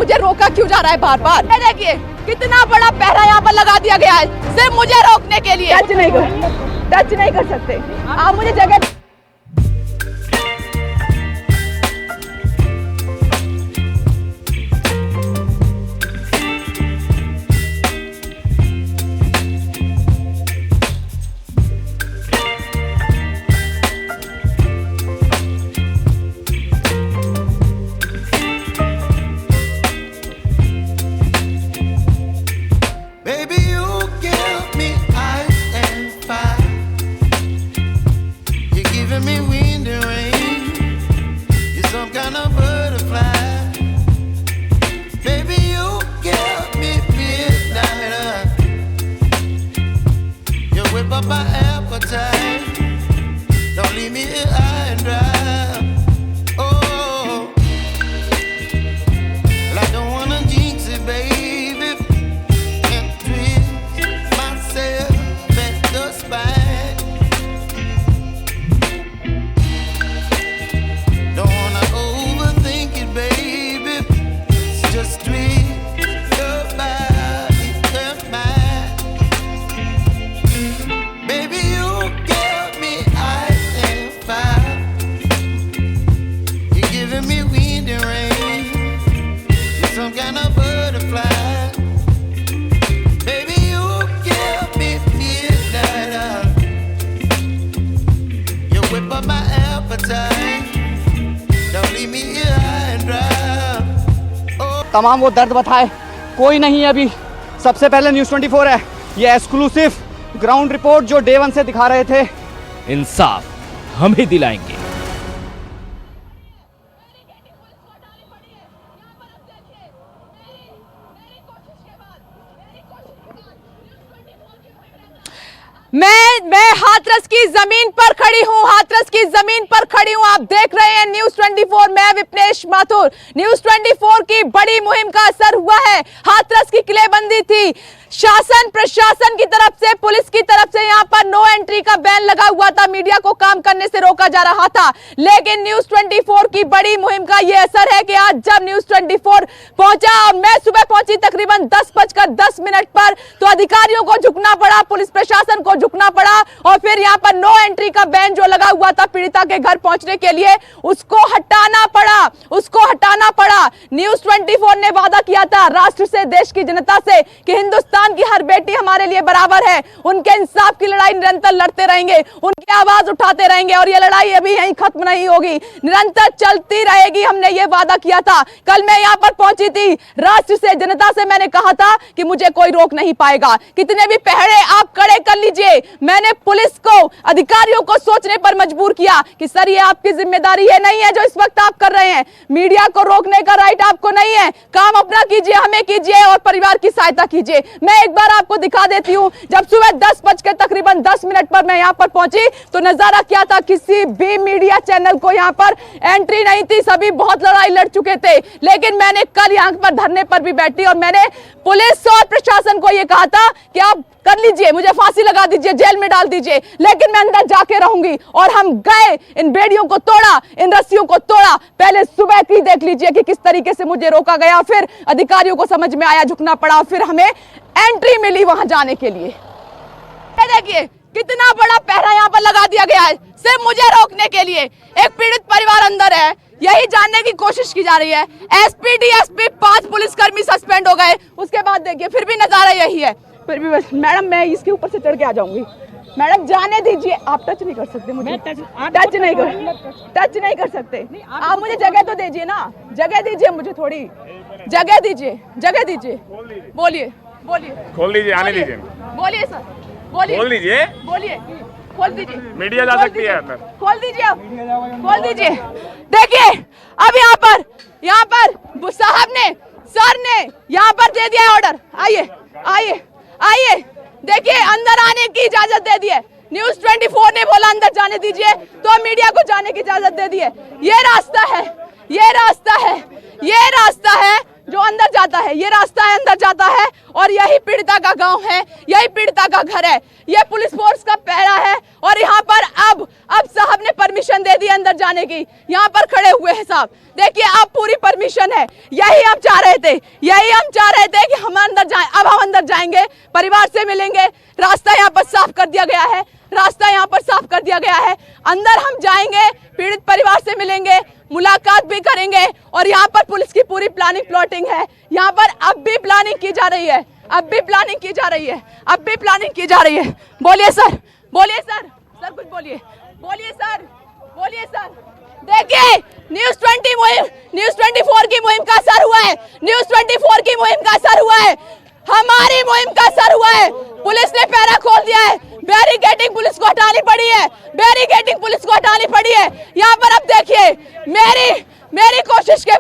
मुझे रोका क्यों जा रहा है बार बार? देखिए कितना बड़ा पहरा यहाँ पर लगा दिया गया है सिर्फ मुझे रोकने के लिए। टच नहीं कर सकते आप मुझे जगह। तमाम वो दर्द बताए कोई नहीं है अभी। सबसे पहले न्यूज़ 24 है, ये एक्सक्लूसिव ग्राउंड रिपोर्ट जो डे 1 से दिखा रहे थे। इंसाफ हम ही दिलाएंगे। मैं हाथरस की जमीन पर खड़ी हूँ, हाथरस की जमीन पर खड़ी हूँ। आप देख रहे हैं न्यूज़ 24, मैं विपनेश माथुर। न्यूज़ 24 की बड़ी मुहिम का असर हुआ है। हाथरस की किलेबंदी थी, शासन प्रशासन की तरफ से, पुलिस की तरफ से यहाँ पर नो एंट्री का बैन लगा हुआ था, मीडिया को काम करने से रोका जा रहा था। लेकिन न्यूज़ 24 की बड़ी मुहिम का ये असर है कि आज जब न्यूज़ 24 पहुंचा और मैं सुबह पहुंची तकरीबन 10:10 पर, तो अधिकारियों को झुकना पड़ा, पुलिस प्रशासन को झुकना पड़ा और फिर यहाँ पर नो एंट्री का बैन जो लगा हुआ था पीड़िता के घर पहुंचने के लिए, उसको हटाना पड़ा। न्यूज़ 24 ने वादा किया था राष्ट्र से, देश की जनता से कि हिंदुस्तान की हर बेटी हमारे लिए बराबर है। उनके इंसाफ की लड़ाई निरंतर लड़ते रहेंगे, उनकी आवाज उठाते रहेंगे और ये लड़ाई अभी यहीं खत्म नहीं होगी, निरंतर चलती रहेगी। हमने ये वादा किया था। कल मैं यहाँ पर पहुंची थी, राष्ट्र से, जनता से मैंने कहा था कि मुझे कोई रोक नहीं पाएगा, कितने भी पहरे आप खड़े कर लीजिए। मैंने पुलिस को, अधिकारियों को सोचने पर मजबूर किया कि सर ये आपकी जिम्मेदारी ये नहीं है जो इस वक्त आप कर रहे हैं। मीडिया को रोकने का राइट आपको नहीं है, काम अपना कीजिए, हमें कीजिए और परिवार की सहायता कीजिए। मैं एक बार आपको दिखा देती हूँ, जब सुबह 10:10 पर मैं यहाँ पर पहुंची तो नजारा क्या था, किसी भी मीडिया चैनल को यहाँ पर एंट्री नहीं थी, सभी बहुत लड़ाई लड़ चुके थे। लेकिन मैंने कल यहाँ पर धरने पर भी बैठी और मैंने पुलिस और प्रशासन को ये कहा था कि आप कर लीजिए, मुझे फांसी लगा दीजिए, जेल में डाल दीजिए, लेकिन मैं अंदर जाके रहूंगी। और हम गए, इन बेड़ियों को तोड़ा, इन रस्सियों को तोड़ा। पहले सुबह की देख लीजिए कि किस तरीके से मुझे रोका गया, फिर अधिकारियों को समझ में आया, झुकना पड़ा, फिर हमें एंट्री मिली वहां जाने के लिए। देखिए कितना बड़ा पहरा यहाँ पर लगा दिया गया है सिर्फ मुझे रोकने के लिए। एक पीड़ित परिवार अंदर है, यही जानने की कोशिश की जा रही है। एसपी, डीएसपी, 5 पुलिसकर्मी सस्पेंड हो गए। उसके बाद देखिए फिर भी नजारा यही है। फिर भी बस मैडम मैं इसके ऊपर से चढ़ के आ जाऊंगी। मैडम जाने दीजिए, आप टच नहीं कर सकते मुझे, टच नहीं कर सकते। आप मुझे जगह तो दीजिए ना, जगह दीजिए मुझे, थोड़ी जगह दीजिए। बोलिए खोल दीजिए, आने दीजिए। बोलिए सर, बोलिए, खोल दीजिए। मीडिया जा सकती है अंदर, खोल दीजिए। देखिए अब यहाँ पर साहब ने, सर ने यहाँ पर दे दिया ऑर्डर, आइए। देखिए अंदर आने की इजाजत दे दी है। न्यूज़ 24 ने बोला अंदर जाने दीजिए, तो मीडिया को जाने की इजाजत दे दी है। ये रास्ता है जो अंदर जाता जाता है, ये रास्ता है अंदर जाता है और यही पीड़िता का गांव है, यही पीड़िता का घर है, ये पुलिस फोर्स का पहरा है। और यहाँ पर अब साहब ने परमिशन दे दी अंदर जाने की, यहाँ पर खड़े हुए हैं साहब। देखिए अब पूरी परमिशन है, यही हम चाह रहे थे, यही हम चाह रहे थे कि हम अंदर जाएं। अब हम अंदर जाएंगे, परिवार से मिलेंगे, रास्ता यहाँ पर साफ कर दिया गया है, रास्ता यहाँ पर साफ कर दिया गया है। अंदर हम जाएंगे, पीड़ित परिवार से मिलेंगे, मुलाकात भी करेंगे और यहाँ पर पुलिस की पूरी प्लानिंग प्लॉटिंग है। यहाँ पर अब भी प्लानिंग की जा रही है, अब भी प्लानिंग की जा रही है, अब भी प्लानिंग की जा रही है। बोलिए सर, बोलिए सर, सर कुछ बोलिए, बोलिए सर, बोलिए सर। देखिए न्यूज़ 20 मुहिम, न्यूज़ 24 की मुहिम का असर हुआ है, न्यूज़ 24 की मुहिम का असर हुआ है, हमारी मुहिम का असर हुआ है। पुलिस ने पहरा खोल दिया है, बैरिकेडिंग पुलिस को हटानी पड़ी है, बैरिकेडिंग पुलिस को हटानी पड़ी है। यहाँ पर अब देखिए मेरी कोशिश के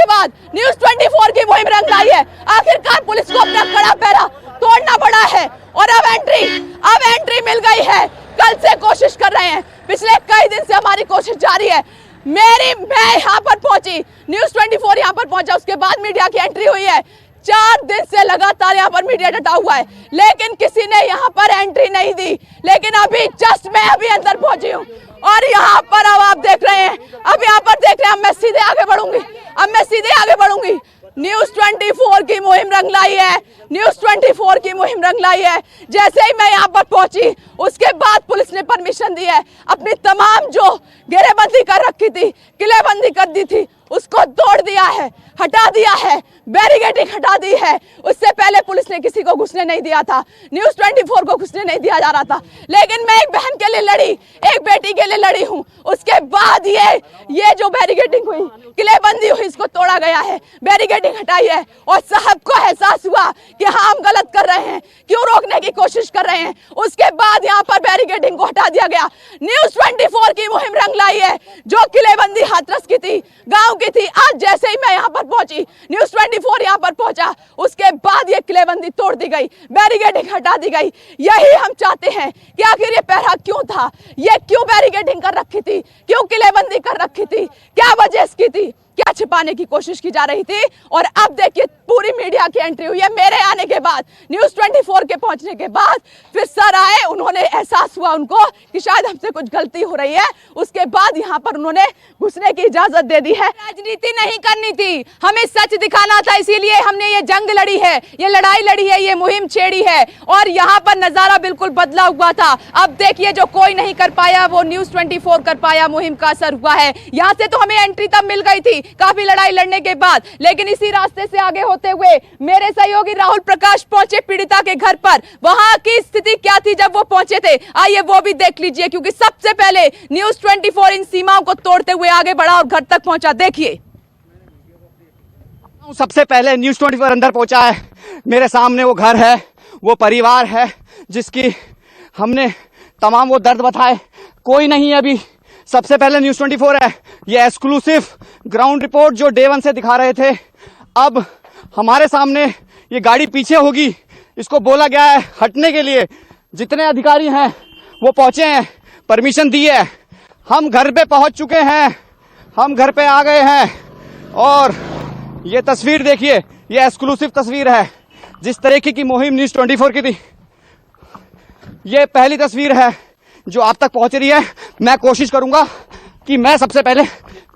बाद न्यूज़ 24 की मुहिम रंग लाई है। आखिरकार पुलिस को अपना कड़ा पहरा तोड़ना पड़ा है और अब एंट्री मिल गई है। कल से कोशिश कर रहे हैं, पिछले कई दिन से हमारी कोशिश जारी है। मैं यहाँ पर पहुंची, न्यूज़ 24 यहाँ पर पहुंचा, उसके बाद मीडिया की एंट्री हुई है। 4 दिन से लगातार यहाँ पर मीडिया डटा हुआ है, लेकिन किसी ने यहाँ पर एंट्री नहीं दी। लेकिन मैं अभी अंदर पहुंची हूँ और यहाँ पर अब आप देख रहे हैं, अब यहाँ पर देख रहे हैं, अब मैं सीधे आगे बढ़ूंगी। न्यूज़ 24 की मुहिम रंग लाई है, न्यूज़ 24 की मुहिम रंग लाई है। जैसे ही मैं यहाँ पर पहुंची, उसके बाद पुलिस ने परमिशन दी है। अपनी तमाम जो घेरेबंदी कर रखी थी, किलेबंदी कर दी थी, उसको तोड़ दिया है, हटा दिया है, बैरिकेडिंग हटा दी है। उससे पहले पुलिस ने किसी को घुसने नहीं दिया था, न्यूज़ 24 को घुसने नहीं दिया जा रहा था। लेकिन मैं एक बहन के लिए लड़ी, एक बेटी के लिए लड़ी हूँ। उसके बाद ये जो बैरिकेडिंग हुई, किलेबंदी हुई, इसको तोड़ा गया है, बैरिकेडिंग हटाई है और साहब को एहसास हुआ कि हाँ हम गलत कर रहे हैं, क्यों रोकने की कोशिश कर रहे हैं। उसके बाद यहाँ पर बैरिकेडिंग को हटा दिया गया। न्यूज़ 24 की मुहिम रंग लाई है। जो किलेबंदी हाथरस की थी, गांव की थी, आज जैसे ही मैं यहाँ पर पहुंची, न्यूज़ 24 यहाँ पर पहुंचा, उसके बाद ये किलेबंदी तोड़ दी गई, बैरिकेडिंग हटा दी गई। यही हम चाहते हैं कि आखिर ये पहरा क्यों था, ये क्यों बैरिकेडिंग कर रखी थी, क्यों किलेबंदी कर रखी थी, क्या वजह इसकी थी, क्या छिपाने की कोशिश की जा रही थी। और अब देखिए पूरी मीडिया की एंट्री हुई है मेरे आने के बाद, न्यूज़ 24 के पहुंचने के बाद। फिर सर आए, उन्होंने एहसास हुआ उनको कि शायद हमसे कुछ गलती हो रही है। उसके बाद यहाँ पर उन्होंने घुसने की इजाजत दे दी है। राजनीति नहीं करनी थी, हमें सच दिखाना था, इसीलिए हमने ये जंग लड़ी है, ये लड़ाई लड़ी है, ये मुहिम छेड़ी है और यहाँ पर नजारा बिल्कुल बदला हुआ था। अब देखिए जो कोई नहीं कर पाया वो न्यूज़ 24 कर पाया, मुहिम का असर हुआ है। यहाँ से तो हमें एंट्री तब मिल गई थी काफी लड़ाई लड़ने के बाद, लेकिन इसी रास्ते से आगे होते हुए मेरे सहयोगी राहुल प्रकाश पहुंचे पीड़िता के घर पर। वहां की स्थिति क्या थी जब वो पहुंचे थे, आइए वो भी देख लीजिए, क्योंकि सबसे पहले न्यूज़ 24 इन सीमाओं को तोड़ते हुए आगे बढ़ा और घर तक पहुंचा। देखिए सबसे पहले न्यूज़ 24 अंदर पहुंचा है। मेरे सामने वो घर है, वो परिवार है जिसकी हमने तमाम वो दर्द बताए। कोई नहीं अभी सबसे पहले न्यूज़ 24 है। ये एक्सक्लूसिव ग्राउंड रिपोर्ट जो डे 1 से दिखा रहे थे, अब हमारे सामने ये गाड़ी पीछे होगी, इसको बोला गया है हटने के लिए। जितने अधिकारी हैं वो पहुंचे हैं, परमिशन दी है, हम घर पे पहुंच चुके हैं, हम घर पे आ गए हैं। और ये तस्वीर देखिए, ये एक्सक्लूसिव तस्वीर है। जिस तरीके की मुहिम न्यूज़ 24 की थी, ये पहली तस्वीर है जो आप तक पहुंच रही है। मैं कोशिश करूंगा कि मैं सबसे पहले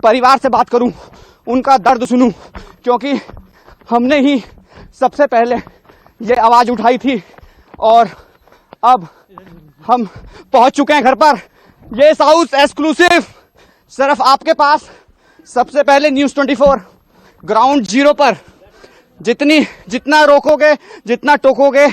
परिवार से बात करूं, उनका दर्द सुनूं, क्योंकि हमने ही सबसे पहले ये आवाज उठाई थी और अब हम पहुंच चुके हैं घर पर। ये हाउस एक्सक्लूसिव सिर्फ आपके पास, सबसे पहले न्यूज़ 24 ग्राउंड जीरो पर। जितना रोकोगे, जितना टोकोगे,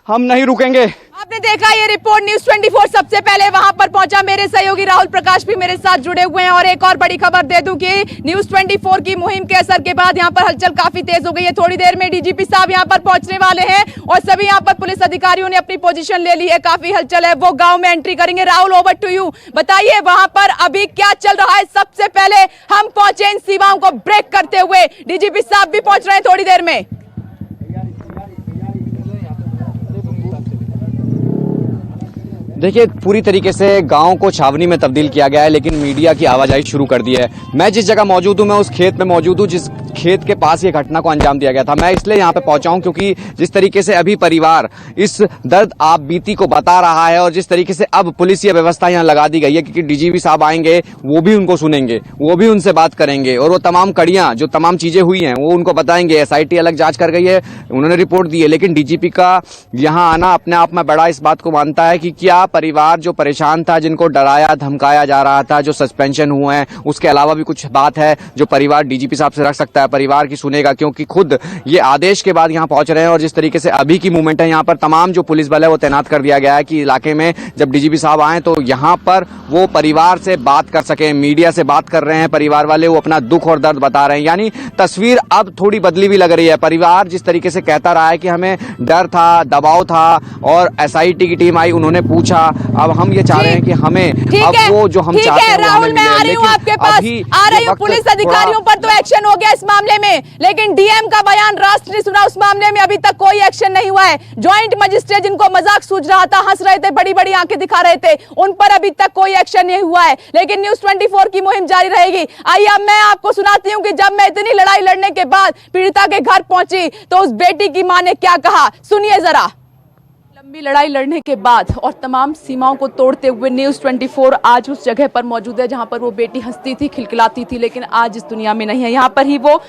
हम नहीं रुकेंगे। आपने देखा ये रिपोर्ट, न्यूज़ 24 सबसे पहले वहां पर पहुंचा। मेरे सहयोगी राहुल प्रकाश भी मेरे साथ जुड़े हुए हैं। और एक और बड़ी खबर दे दूं कि न्यूज़ 24 की मुहिम के असर के बाद यहां पर हलचल काफी तेज हो गई है। थोड़ी देर में डीजीपी साहब यहां पर पहुंचने वाले हैं और सभी यहां पर पुलिस अधिकारियों ने अपनी पोजीशन ले ली है। काफी हलचल है, वो गाँव में एंट्री करेंगे। राहुल, ओवर टू यू, बताइए वहां पर अभी क्या चल रहा है। सबसे पहले हम पहुंचे इन सीमाओं को ब्रेक करते हुए, डीजीपी साहब भी पहुंच रहे हैं थोड़ी देर में। देखिए, पूरी तरीके से गांव को छावनी में तब्दील किया गया है, लेकिन मीडिया की आवाजाही शुरू कर दी है। मैं जिस जगह मौजूद हूं, मैं उस खेत में मौजूद हूं जिस खेत के पास ये घटना को अंजाम दिया गया था। मैं इसलिए यहां पे पहुंचा हूं क्योंकि जिस तरीके से अभी परिवार इस दर्द आप बीती को बता रहा है और जिस तरीके से अब पुलिस ये व्यवस्था यहां लगा दी गई है, क्योंकि डीजीपी साहब आएंगे, वो भी उनको सुनेंगे, वो भी उनसे बात करेंगे और वो तमाम कड़ियां जो तमाम चीजें हुई हैं वो उनको बताएंगे। एसआईटी अलग जांच कर गई है, उन्होंने रिपोर्ट दी है, लेकिन डीजीपी का यहां आना अपने आप में बड़ा इस बात को मानता है कि क्या परिवार जो परेशान था, जिनको डराया धमकाया जा रहा था, जो सस्पेंशन हुए हैं, उसके अलावा भी कुछ बात है जो परिवार डीजीपी साहब से रख सकता है, परिवार की सुनेगा, क्योंकि खुद ये आदेश के बाद यहां पहुंच रहे हैं। और जिस तरीके से अभी की मूवमेंट है, यहां पर तमाम जो पुलिस बल है वो तैनात कर दिया गया है कि इलाके में जब डीजीपी साहब आए तो यहां पर वो परिवार से बात कर सके। मीडिया से बात कर रहे हैं परिवार वाले, वो अपना दुख और दर्द बता रहे हैं। यानी तस्वीर अब थोड़ी बदली भी लग रही है। परिवार जिस तरीके से कहता रहा है कि हमें डर था, दबाव था और एसआईटी की टीम आई, उन्होंने पूछा, अब हम ये चाह रहे हैं कि हमें अब वो जो हम चाहते हैं राहुल, मैं आ रही हूँ आपके पास, आ रही हूँ। पुलिस अधिकारियों पर तो एक्शन हो गया इस मामले में, लेकिन डीएम का बयान राष्ट्र ने सुना, उस मामले में अभी तक कोई एक्शन नहीं हुआ है। ज्वाइंट मजिस्ट्रेट जिनको मजाक सूझ रहा था, हंस रहे थे, बड़ी बड़ी आंखें दिखा रहे थे, उन पर अभी तक कोई एक्शन नहीं हुआ है। लेकिन न्यूज़ 24 की मुहिम जारी रहेगी। आइए अब मैं आपको सुनाती हूँ कि जब मैं इतनी लड़ाई लड़ने के बाद पीड़िता के घर पहुंची तो उस बेटी की मां ने क्या कहा, सुनिए जरा। लंबी लड़ाई लड़ने के बाद और तमाम सीमाओं को तोड़ते हुए न्यूज़ 24 आज उस जगह पर मौजूद है जहां पर वो बेटी हंसती थी, खिलखिलाती थी, लेकिन आज इस दुनिया में नहीं है। यहाँ पर ही वो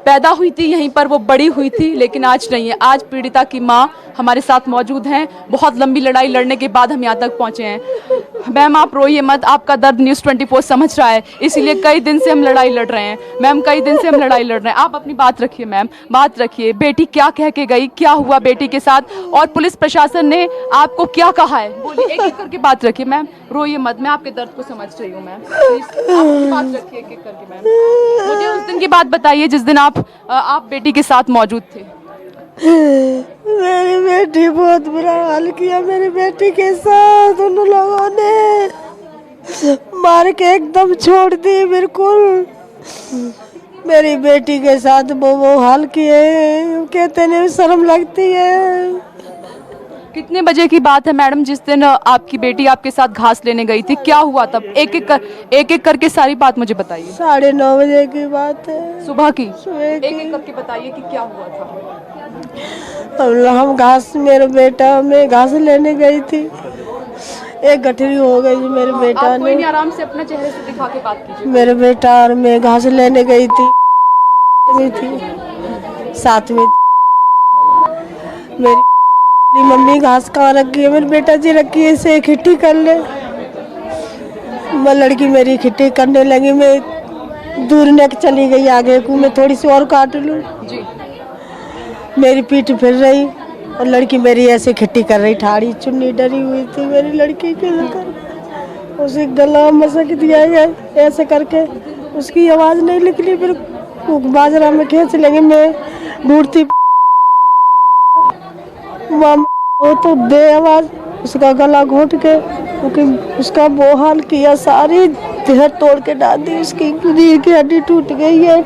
पैदा हुई थी, यहीं पर वो बड़ी हुई थी, लेकिन आज नहीं है। आज पीड़िता की मां हमारे साथ मौजूद हैं। बहुत लंबी लड़ाई लड़ने के बाद हम यहाँ तक पहुँचे हैं। मैम आप रोइए मत, आपका दर्द न्यूज़ 24 समझ रहा है, इसीलिए कई दिन से हम लड़ाई लड़ रहे हैं। मैम कई दिन से हम लड़ाई लड़ रहे हैं, आप अपनी बात रखिए मैम, बात रखिए। बेटी क्या कह के गई, क्या हुआ बेटी के साथ, और पुलिस प्रशासन ने आपको क्या कहा है, बोलिए, एक एक करके बात रखिए। मैम रोइए मत, मैं आपके दर्द को समझ रही हूँ मैम, प्लीज आप अपनी बात रखिए एक एक करके। मैम मुझे उस दिन की बात बताइए जिस दिन आप बेटी के साथ मौजूद थे। मेरी बेटी बहुत बुरा हाल किया, मेरी बेटी के साथ उन लोगों ने मार के एकदम छोड़ दी बिल्कुल। मेरी बेटी के साथ वो हाल किए, कहते नहीं शर्म लगती है। कितने बजे की बात है मैडम जिस दिन आपकी बेटी आपके साथ घास लेने गई थी, क्या हुआ तब? एक एक करके सारी बात मुझे बताइए। 9:30 बजे की बात है, सुबह की। सुबह की। एक एक करके बताइए कि क्या हुआ था। हम घास, मेरा बेटा, मैं घास लेने गई थी, एक गठरी हो गई मेरे बेटा आप कोई ने। नहीं, आराम से अपना चेहरे से दिखा के बात कीजिए। मेरे बेटा और मैं घास लेने गई थी साथ में। मेरी मम्मी घास कहाँ रखी है, मेरे बेटा जी रखी है, इसे इकट्ठी कर ले। मैं लड़की मेरी इकट्ठी करने लगी, मैं दूर नेक चली गई, आगे को मैं थोड़ी सी और काट लूँ, मेरी पीठ फिर रही और लड़की मेरी ऐसे इकट्ठी कर रही, ठाड़ी चुन्नी डरी हुई थी मेरी लड़की के लेकर, उसे गला मसक दिया गया ऐसे करके, उसकी आवाज़ नहीं निकली। फिर बाजरा में खींच लेंगे, मैं ढूंढती वो तो दे आवाज, उसका गला घोट के, क्योंकि उसका वो हाल किया, सारी देह तोड़ के डाल दी, उसकी रीढ़ की हड्डी टूट गई है।